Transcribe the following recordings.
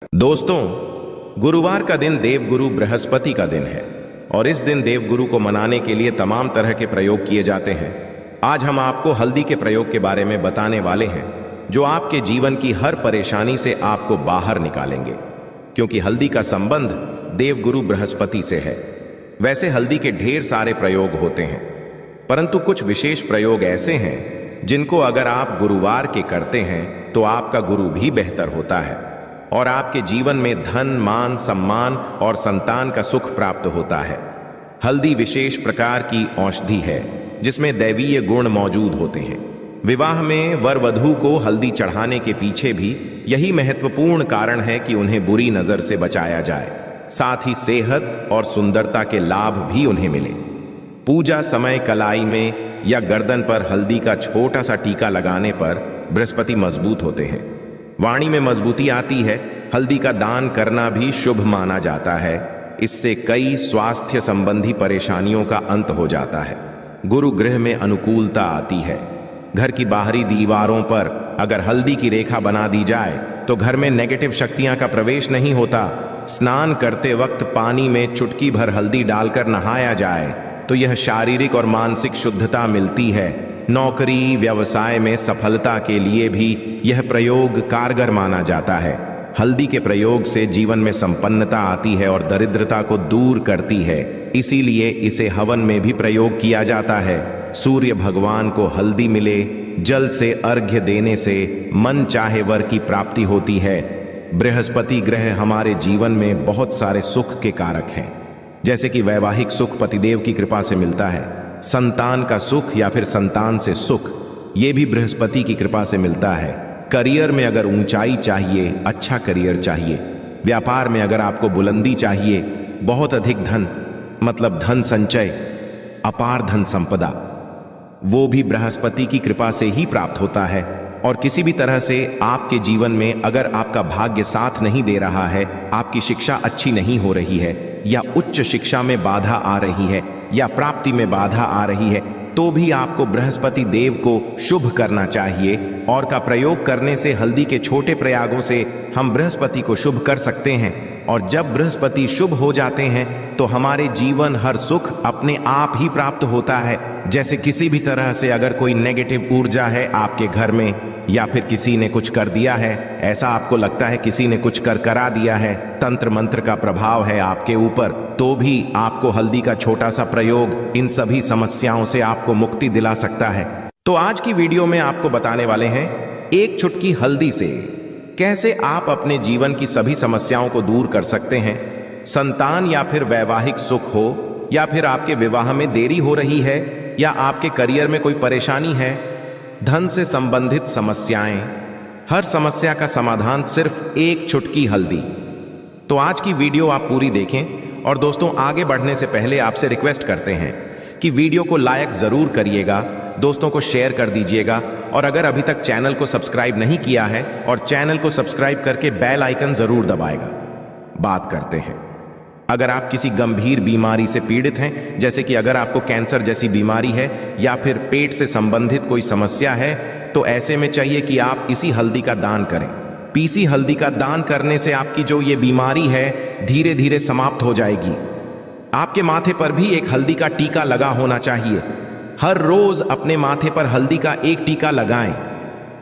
दोस्तों, गुरुवार का दिन देवगुरु बृहस्पति का दिन है और इस दिन देवगुरु को मनाने के लिए तमाम तरह के प्रयोग किए जाते हैं। आज हम आपको हल्दी के प्रयोग के बारे में बताने वाले हैं जो आपके जीवन की हर परेशानी से आपको बाहर निकालेंगे, क्योंकि हल्दी का संबंध देवगुरु बृहस्पति से है। वैसे हल्दी के ढेर सारे प्रयोग होते हैं, परंतु कुछ विशेष प्रयोग ऐसे हैं जिनको अगर आप गुरुवार के करते हैं तो आपका गुरु भी बेहतर होता है और आपके जीवन में धन, मान, सम्मान और संतान का सुख प्राप्त होता है। हल्दी विशेष प्रकार की औषधि है जिसमें दैवीय गुण मौजूद होते हैं। विवाह में वर वधू को हल्दी चढ़ाने के पीछे भी यही महत्वपूर्ण कारण है कि उन्हें बुरी नजर से बचाया जाए, साथ ही सेहत और सुंदरता के लाभ भी उन्हें मिले। पूजा समय कलाई में या गर्दन पर हल्दी का छोटा सा टीका लगाने पर बृहस्पति मजबूत होते हैं, वाणी में मजबूती आती है। हल्दी का दान करना भी शुभ माना जाता है। इससे कई स्वास्थ्य संबंधी परेशानियों का अंत हो जाता है। गुरु गृह में अनुकूलता आती है। घर की बाहरी दीवारों पर अगर हल्दी की रेखा बना दी जाए तो घर में नेगेटिव शक्तियां का प्रवेश नहीं होता। स्नान करते वक्त पानी में चुटकी भर हल्दी डालकर नहाया जाए तो यह शारीरिक और मानसिक शुद्धता मिलती है। नौकरी व्यवसाय में सफलता के लिए भी यह प्रयोग कारगर माना जाता है। हल्दी के प्रयोग से जीवन में संपन्नता आती है और दरिद्रता को दूर करती है, इसीलिए इसे हवन में भी प्रयोग किया जाता है। सूर्य भगवान को हल्दी मिले, जल से अर्घ्य देने से मन चाहे वर की प्राप्ति होती है। बृहस्पति ग्रह हमारे जीवन में बहुत सारे सुख के कारक हैं, जैसे कि वैवाहिक सुख पतिदेव की कृपा से मिलता है। संतान का सुख या फिर संतान से सुख, ये भी बृहस्पति की कृपा से मिलता है। करियर में अगर ऊंचाई चाहिए, अच्छा करियर चाहिए, व्यापार में अगर आपको बुलंदी चाहिए, बहुत अधिक धन मतलब धन संचय, अपार धन संपदा, वो भी बृहस्पति की कृपा से ही प्राप्त होता है। और किसी भी तरह से आपके जीवन में अगर आपका भाग्य साथ नहीं दे रहा है, आपकी शिक्षा अच्छी नहीं हो रही है, या उच्च शिक्षा में बाधा आ रही है, या प्राप्ति में बाधा आ रही है, तो भी आपको बृहस्पति देव को शुभ करना चाहिए। और का प्रयोग करने से, हल्दी के छोटे प्रयागों से हम बृहस्पति को शुभ कर सकते हैं। और जब बृहस्पति शुभ हो जाते हैं तो हमारे जीवन हर सुख अपने आप ही प्राप्त होता है। जैसे किसी भी तरह से अगर कोई नेगेटिव ऊर्जा है आपके घर में, या फिर किसी ने कुछ कर दिया है, ऐसा आपको लगता है किसी ने कुछ करा दिया है, तंत्र मंत्र का प्रभाव है आपके ऊपर, तो भी आपको हल्दी का छोटा सा प्रयोग इन सभी समस्याओं से आपको मुक्ति दिला सकता है। तो आज की वीडियो में आपको बताने वाले हैं एक चुटकी हल्दी से कैसे आप अपने जीवन की सभी समस्याओं को दूर कर सकते हैं। संतान या फिर वैवाहिक सुख हो, या फिर आपके विवाह में देरी हो रही है, या आपके करियर में कोई परेशानी है, धन से संबंधित समस्याएं, हर समस्या का समाधान सिर्फ एक चुटकी हल्दी। तो आज की वीडियो आप पूरी देखें। और दोस्तों, आगे बढ़ने से पहले आपसे रिक्वेस्ट करते हैं कि वीडियो को लाइक जरूर करिएगा, दोस्तों को शेयर कर दीजिएगा, और अगर अभी तक चैनल को सब्सक्राइब नहीं किया है और चैनल को सब्सक्राइब करके बेल आइकन जरूर दबाएगा। बात करते हैं, अगर आप किसी गंभीर बीमारी से पीड़ित हैं, जैसे कि अगर आपको कैंसर जैसी बीमारी है या फिर पेट से संबंधित कोई समस्या है, तो ऐसे में चाहिए कि आप इसी हल्दी का दान करें। पीसी हल्दी का दान करने से आपकी जो ये बीमारी है धीरे धीरे समाप्त हो जाएगी। आपके माथे पर भी एक हल्दी का टीका लगा होना चाहिए। हर रोज अपने माथे पर हल्दी का एक टीका लगाएं।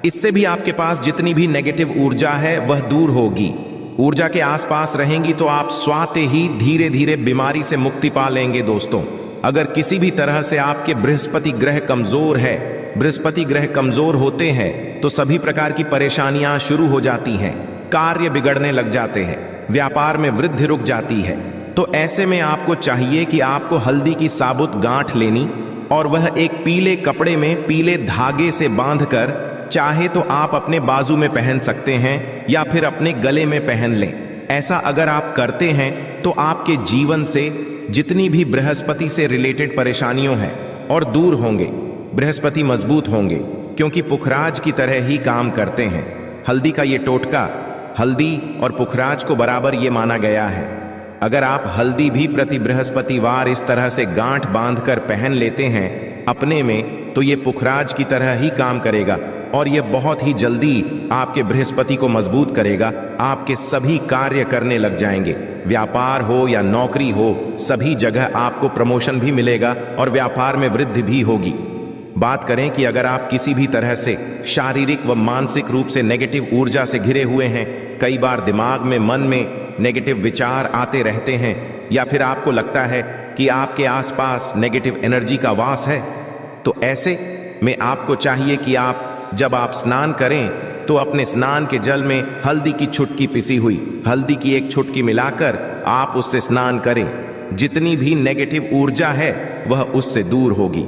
इससे भी आपके पास जितनी भी नेगेटिव ऊर्जा है वह दूर होगी। ऊर्जा के आसपास रहेंगी तो आप स्वाते ही धीरे धीरे बीमारी से मुक्ति पा लेंगे। दोस्तों, अगर किसी भी तरह से आपके बृहस्पति ग्रह कमजोर है, बृहस्पति ग्रह कमजोर होते हैं तो सभी प्रकार की परेशानियां शुरू हो जाती हैं, कार्य बिगड़ने लग जाते हैं, व्यापार में वृद्धि रुक जाती है। तो ऐसे में आपको चाहिए कि आपको हल्दी की साबुत गांठ लेनी और वह एक पीले कपड़े में पीले धागे से बांधकर, चाहे तो आप अपने बाजू में पहन सकते हैं या फिर अपने गले में पहन लें। ऐसा अगर आप करते हैं तो आपके जीवन से जितनी भी बृहस्पति से रिलेटेड परेशानियों हैं और दूर होंगे। बृहस्पति मजबूत होंगे क्योंकि पुखराज की तरह ही काम करते हैं। हल्दी का ये टोटका हल्दी और पुखराज को बराबर ये माना गया है। अगर आप हल्दी भी प्रति बृहस्पतिवार इस तरह से गांठ बांधकर पहन लेते हैं अपने में, तो ये पुखराज की तरह ही काम करेगा। और यह बहुत ही जल्दी आपके बृहस्पति को मजबूत करेगा। आपके सभी कार्य करने लग जाएंगे, व्यापार हो या नौकरी हो, सभी जगह आपको प्रमोशन भी मिलेगा और व्यापार में वृद्धि भी होगी। बात करें कि अगर आप किसी भी तरह से शारीरिक व मानसिक रूप से नेगेटिव ऊर्जा से घिरे हुए हैं, कई बार दिमाग में, मन में नेगेटिव विचार आते रहते हैं, या फिर आपको लगता है कि आपके आसपास नेगेटिव एनर्जी का वास है, तो ऐसे में आपको चाहिए कि जब आप स्नान करें तो अपने स्नान के जल में हल्दी की छुटकी पिसी हुई हल्दी की एक छुटकी मिलाकर आप उससे स्नान करें। जितनी भी नेगेटिव ऊर्जा है वह उससे दूर होगी।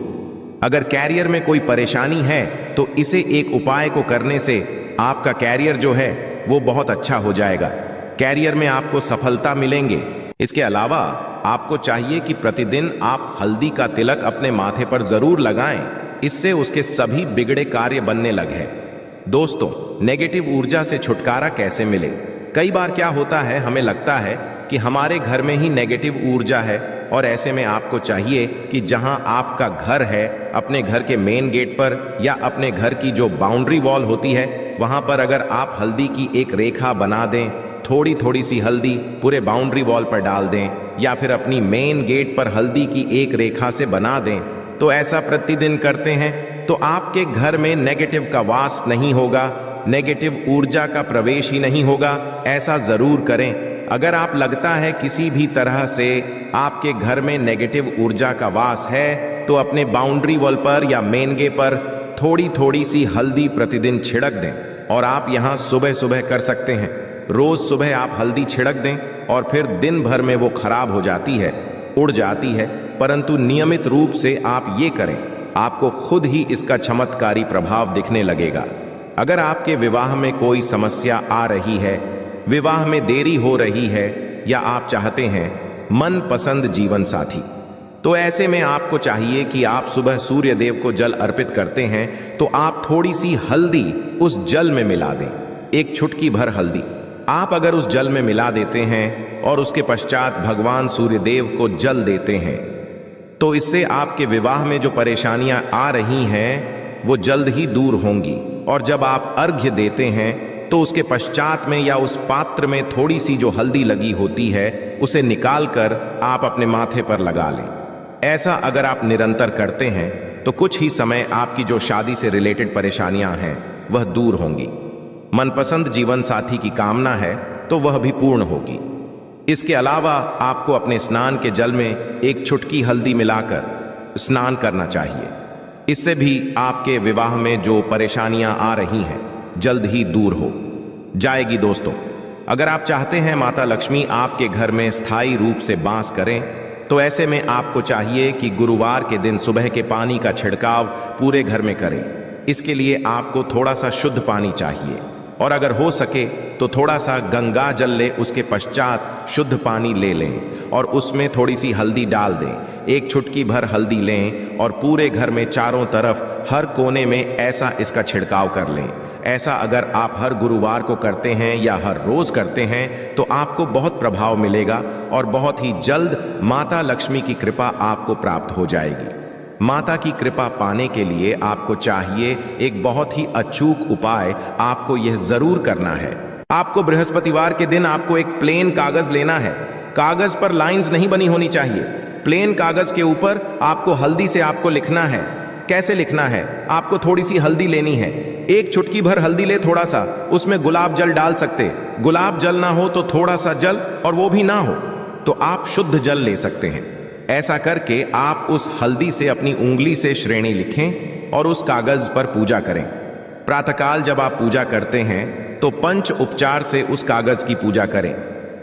अगर कैरियर में कोई परेशानी है तो इसे एक उपाय को करने से आपका कैरियर जो है वो बहुत अच्छा हो जाएगा। कैरियर में आपको सफलता मिलेंगे। इसके अलावा आपको चाहिए कि प्रतिदिन आप हल्दी का तिलक अपने माथे पर जरूर लगाएं। इससे उसके सभी बिगड़े कार्य बनने लगे। दोस्तों, नेगेटिव ऊर्जा से छुटकारा कैसे मिले? कई बार क्या होता है, हमें लगता है कि हमारे घर में ही नेगेटिव ऊर्जा है, और ऐसे में आपको चाहिए कि जहां आपका घर है, अपने घर के मेन गेट पर या अपने घर की जो बाउंड्री वॉल होती है, वहां पर अगर आप हल्दी की एक रेखा बना दें, थोड़ी थोड़ी सी हल्दी पूरे बाउंड्री वॉल पर डाल दें, या फिर अपनी मेन गेट पर हल्दी की एक रेखा से बना दें, तो ऐसा प्रतिदिन करते हैं तो आपके घर में नेगेटिव का वास नहीं होगा, नेगेटिव ऊर्जा का प्रवेश ही नहीं होगा। ऐसा जरूर करें। अगर आप लगता है किसी भी तरह से आपके घर में नेगेटिव ऊर्जा का वास है, तो अपने बाउंड्री वॉल पर या मेन गेट पर थोड़ी थोड़ी सी हल्दी प्रतिदिन छिड़क दें। और आप यहां सुबह सुबह कर सकते हैं। रोज सुबह आप हल्दी छिड़क दें और फिर दिन भर में वो खराब हो जाती है, उड़ जाती है, परंतु नियमित रूप से आप ये करें, आपको खुद ही इसका चमत्कारी प्रभाव दिखने लगेगा। अगर आपके विवाह में कोई समस्या आ रही है, विवाह में देरी हो रही है, या आप चाहते हैं मनपसंद जीवन साथी, तो ऐसे में आपको चाहिए कि आप सुबह सूर्य देव को जल अर्पित करते हैं, तो आप थोड़ी सी हल्दी उस जल में मिला दें। एक चुटकी भर हल्दी आप अगर उस जल में मिला देते हैं और उसके पश्चात भगवान सूर्य देव को जल देते हैं, तो इससे आपके विवाह में जो परेशानियां आ रही हैं वो जल्द ही दूर होंगी। और जब आप अर्घ्य देते हैं तो उसके पश्चात में या उस पात्र में थोड़ी सी जो हल्दी लगी होती है उसे निकालकर आप अपने माथे पर लगा लें। ऐसा अगर आप निरंतर करते हैं तो कुछ ही समय आपकी जो शादी से रिलेटेड परेशानियां हैं वह दूर होंगी। मनपसंद जीवन साथी की कामना है तो वह भी पूर्ण होगी। इसके अलावा आपको अपने स्नान के जल में एक चुटकी हल्दी मिलाकर स्नान करना चाहिए। इससे भी आपके विवाह में जो परेशानियां आ रही हैं जल्द ही दूर हो जाएगी। दोस्तों, अगर आप चाहते हैं माता लक्ष्मी आपके घर में स्थायी रूप से वास करें, तो ऐसे में आपको चाहिए कि गुरुवार के दिन सुबह के पानी का छिड़काव पूरे घर में करें। इसके लिए आपको थोड़ा सा शुद्ध पानी चाहिए, और अगर हो सके तो थोड़ा सा गंगा जल ले, उसके पश्चात शुद्ध पानी ले लें और उसमें थोड़ी सी हल्दी डाल दें। एक चुटकी भर हल्दी लें और पूरे घर में चारों तरफ हर कोने में ऐसा इसका छिड़काव कर लें। ऐसा अगर आप हर गुरुवार को करते हैं या हर रोज करते हैं तो आपको बहुत प्रभाव मिलेगा और बहुत ही जल्द माता लक्ष्मी की कृपा आपको प्राप्त हो जाएगी। माता की कृपा पाने के लिए आपको चाहिए एक बहुत ही अचूक उपाय आपको यह जरूर करना है। आपको बृहस्पतिवार के दिन आपको एक प्लेन कागज लेना है। कागज पर लाइंस नहीं बनी होनी चाहिए। प्लेन कागज के ऊपर आपको हल्दी से आपको लिखना है। कैसे लिखना है? आपको थोड़ी सी हल्दी लेनी है, एक चुटकी भर हल्दी ले, थोड़ा सा उसमें गुलाब जल डाल सकते। गुलाब जल ना हो तो थोड़ा सा जल, और वो भी ना हो तो आप शुद्ध जल ले सकते हैं। ऐसा करके आप उस हल्दी से अपनी उंगली से श्रेणी लिखें और उस कागज पर पूजा करें। प्रातःकाल जब आप पूजा करते हैं तो पंच उपचार से उस कागज की पूजा करें।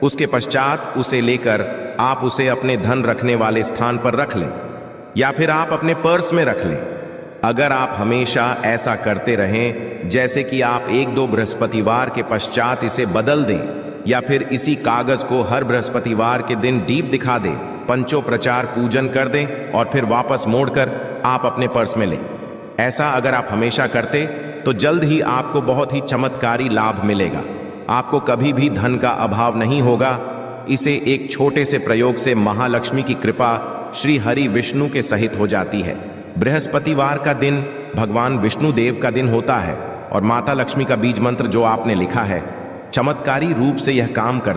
उसके पश्चात उसे लेकर आप उसे अपने धन रखने वाले स्थान पर रख लें या फिर आप अपने पर्स में रख लें। अगर आप हमेशा ऐसा करते रहें, जैसे कि आप 1-2 बृहस्पतिवार के पश्चात इसे बदल दें या फिर इसी कागज को हर बृहस्पतिवार के दिन दीप दिखा दें, पंचोपचार पूजन कर दें और फिर वापस मोड़कर आप अपने पर्स में लें। ऐसा अगर आप हमेशा करते तो जल्द ही आपको बहुत ही चमत्कारी लाभ मिलेगा। आपको कभी भी धन का अभाव नहीं होगा। इसे एक छोटे से प्रयोग से महालक्ष्मी की कृपा श्री हरि विष्णु के सहित हो जाती है। बृहस्पतिवार का दिन भगवान विष्णु देव का दिन होता है। और माता लक्ष्मी का बीज मंत्र जो आपने लिखा है चमत्कारी रूप से यह काम करता